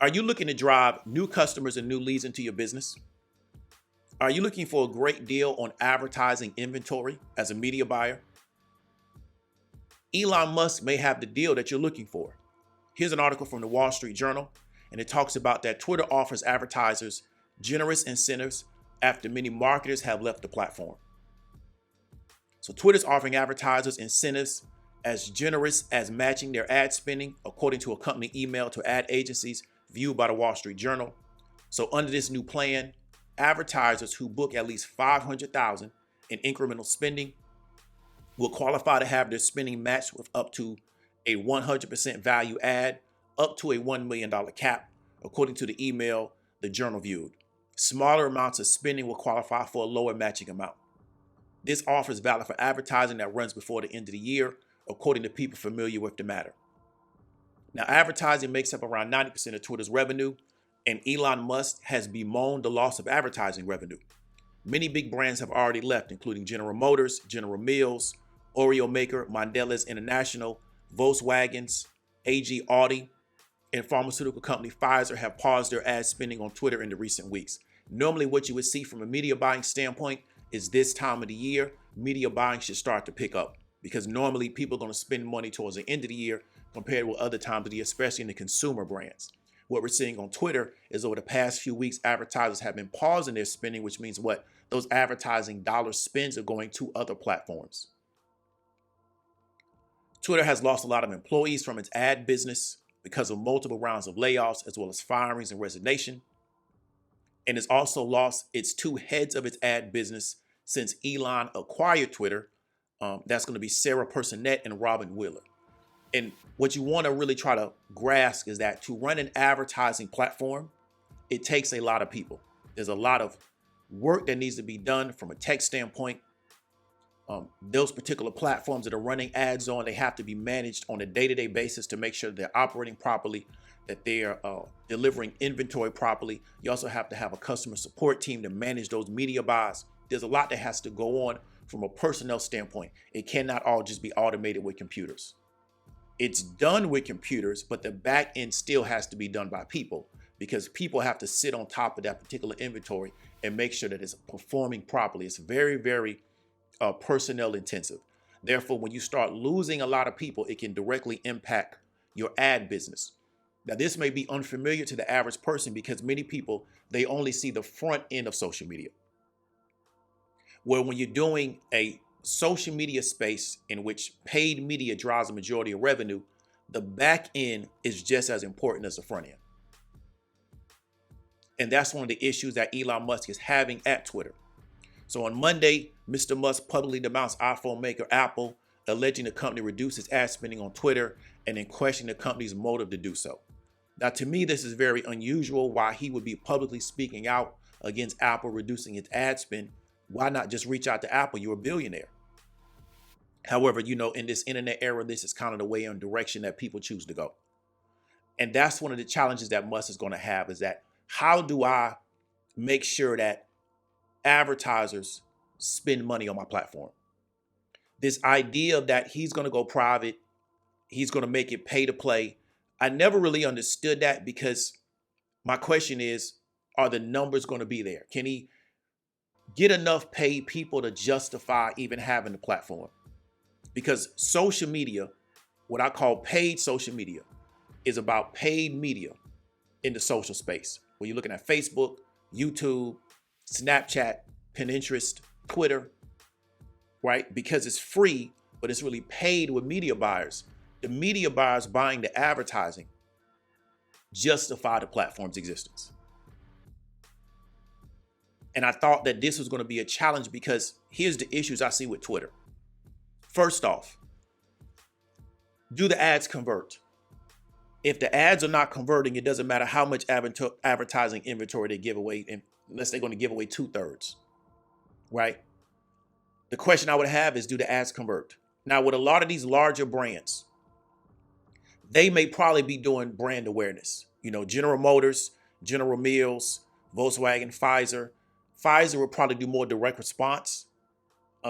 Are you looking to drive new customers and new leads into your business? Are you looking for a great deal on advertising inventory as a media buyer? Elon Musk may have the deal that you're looking for. Here's an article from the Wall Street Journal, and it talks about that Twitter offers advertisers generous incentives after many marketers have left the platform. So Twitter's offering advertisers incentives as generous as matching their ad spending, according to a company email to ad agencies viewed by the Wall Street Journal. So under this new plan, advertisers who book at least $500,000 in incremental spending will qualify to have their spending matched with up to a 100% value ad, up to a $1 million cap, according to the email the Journal viewed. Smaller amounts of spending will qualify for a lower matching amount. This offer is valid for advertising that runs before the end of the year, according to people familiar with the matter. Now, advertising makes up around 90% of Twitter's revenue, and Elon Musk has bemoaned the loss of advertising revenue. Many big brands have already left, including General Motors, General Mills, Oreo Maker, Mondelez International, Volkswagen's, AG Audi, and pharmaceutical company Pfizer have paused their ad spending on Twitter in the recent weeks. Normally, what you would see from a media buying standpoint is this time of the year, media buying should start to pick up because normally people are going to spend money towards the end of the year compared with other times of the year, especially in the consumer brands. What we're seeing on Twitter is over the past few weeks, advertisers have been pausing their spending, which means what? Those advertising dollar spends are going to other platforms. Twitter has lost a lot of employees from its ad business because of multiple rounds of layoffs, as well as firings and resignation. And it's also lost its two heads of its ad business since Elon acquired Twitter. That's going to be Sarah Personette and Robin Wheeler. And what you want to really try to grasp is that to run an advertising platform, it takes a lot of people. There's a lot of work that needs to be done from a tech standpoint. Those particular platforms that are running ads on, they have to be managed on a day-to-day basis to make sure they're operating properly, that they're delivering inventory properly. You also have to have a customer support team to manage those media buys. There's a lot that has to go on from a personnel standpoint. It cannot all just be automated with computers. It's done with computers, but the back end still has to be done by people because people have to sit on top of that particular inventory and make sure that it's performing properly. It's very, very personnel intensive. Therefore, when you start losing a lot of people, it can directly impact your ad business. Now, this may be unfamiliar to the average person because many people, they only see the front end of social media. Where when you're doing a social media space in which paid media drives the majority of revenue, the back end is just as important as the front end. And that's one of the issues that Elon Musk is having at Twitter. So on Monday, Mr. Musk publicly denounced iPhone maker Apple, alleging the company reduced its ad spending on Twitter and then questioning the company's motive to do so. Now, to me, this is very unusual why he would be publicly speaking out against Apple reducing its ad spend. Why not just reach out to Apple? You're a billionaire. However, in this internet era, this is kind of the way and direction that people choose to go. And that's one of the challenges that Musk is going to have is that how do I make sure that advertisers spend money on my platform? This idea that he's going to go private, he's going to make it pay to play. I never really understood that because my question is, are the numbers going to be there? Can he get enough paid people to justify even having the platform? Because social media, what I call paid social media, is about paid media in the social space. When you're looking at Facebook, YouTube, Snapchat, Pinterest, Twitter, right? Because it's free, but it's really paid with media buyers. The media buyers buying the advertising justify the platform's existence. And I thought that this was going to be a challenge because here's the issues I see with Twitter. First off, do the ads convert? If the ads are not converting, it doesn't matter how much advertising inventory they give away, unless they're going to give away 2/3, right? The question I would have is, do the ads convert? Now, with a lot of these larger brands, they may probably be doing brand awareness. General Motors, General Mills, Volkswagen, Pfizer. Pfizer will probably do more direct response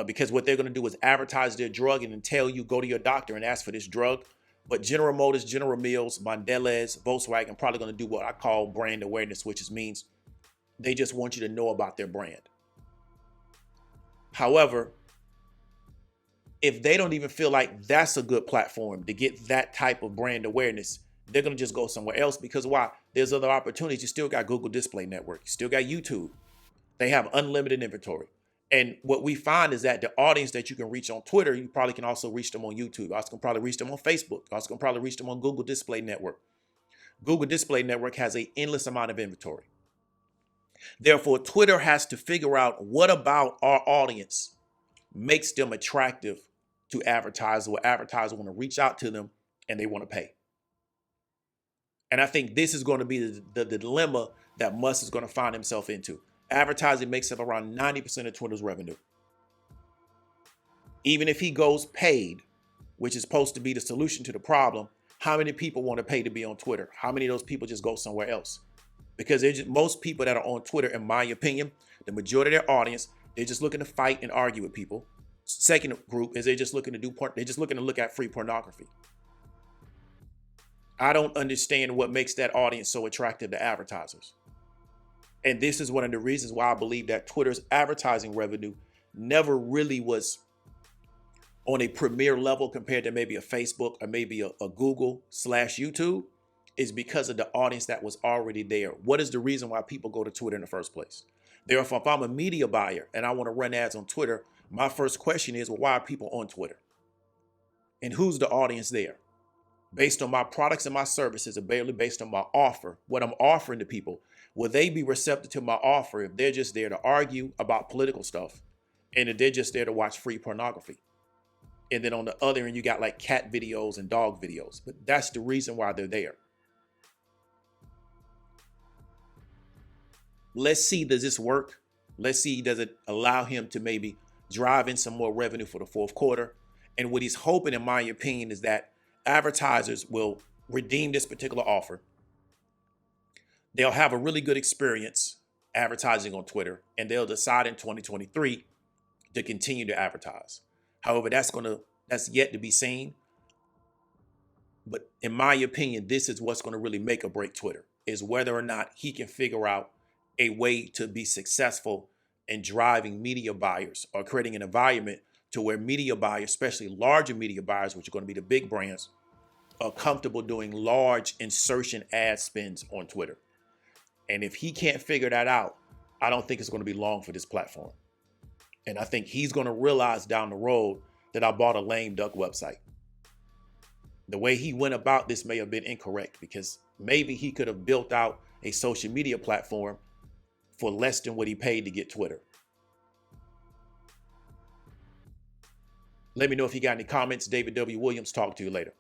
because what they're going to do is advertise their drug and then tell you, go to your doctor and ask for this drug. But General Motors, General Mills, Mondelez, Volkswagen probably going to do what I call brand awareness, which means they just want you to know about their brand. However, if they don't even feel like that's a good platform to get that type of brand awareness, they're going to just go somewhere else. Because why? There's other opportunities. You still got Google Display Network. You still got YouTube. They have unlimited inventory. And what we find is that the audience that you can reach on Twitter, you probably can also reach them on YouTube. You also can probably reach them on Facebook. You also can probably reach them on Google Display Network. Google Display Network has an endless amount of inventory. Therefore, Twitter has to figure out what about our audience makes them attractive to advertisers, or advertisers want to reach out to them and they want to pay. And I think this is going to be the dilemma that Musk is going to find himself into. Advertising makes up around 90% of Twitter's revenue. Even if he goes paid, which is supposed to be the solution to the problem, how many people want to pay to be on Twitter? How many of those people just go somewhere else? Because most people that are on Twitter, in my opinion, the majority of their audience, they're just looking to fight and argue with people. Second group is they're just looking to look at free pornography. I don't understand what makes that audience so attractive to advertisers. And this is one of the reasons why I believe that Twitter's advertising revenue never really was on a premier level compared to maybe a Facebook or maybe a Google/YouTube, is because of the audience that was already there. What is the reason why people go to Twitter in the first place? Therefore, if I'm a media buyer and I want to run ads on Twitter, my first question is, well, why are people on Twitter? And who's the audience there? Based on my products and my services, or barely based on my offer, what I'm offering to people, will they be receptive to my offer if they're just there to argue about political stuff and if they're just there to watch free pornography? And then on the other end, you got like cat videos and dog videos. But that's the reason why they're there. Let's see, does this work? Let's see, does it allow him to maybe drive in some more revenue for the fourth quarter? And what he's hoping, in my opinion, is that advertisers will redeem this particular offer. They'll have a really good experience advertising on Twitter, and they'll decide in 2023 to continue to advertise. However, that's yet to be seen. But in my opinion, this is what's going to really make or break Twitter, is whether or not he can figure out a way to be successful in driving media buyers, or creating an environment to where media buyers, especially larger media buyers, which are going to be the big brands, are comfortable doing large insertion ad spends on Twitter. And if he can't figure that out, I don't think it's going to be long for this platform. And I think he's going to realize down the road that I bought a lame duck website. The way he went about this may have been incorrect, because maybe he could have built out a social media platform for less than what he paid to get Twitter. Let me know if you got any comments. David W. Williams, talk to you later.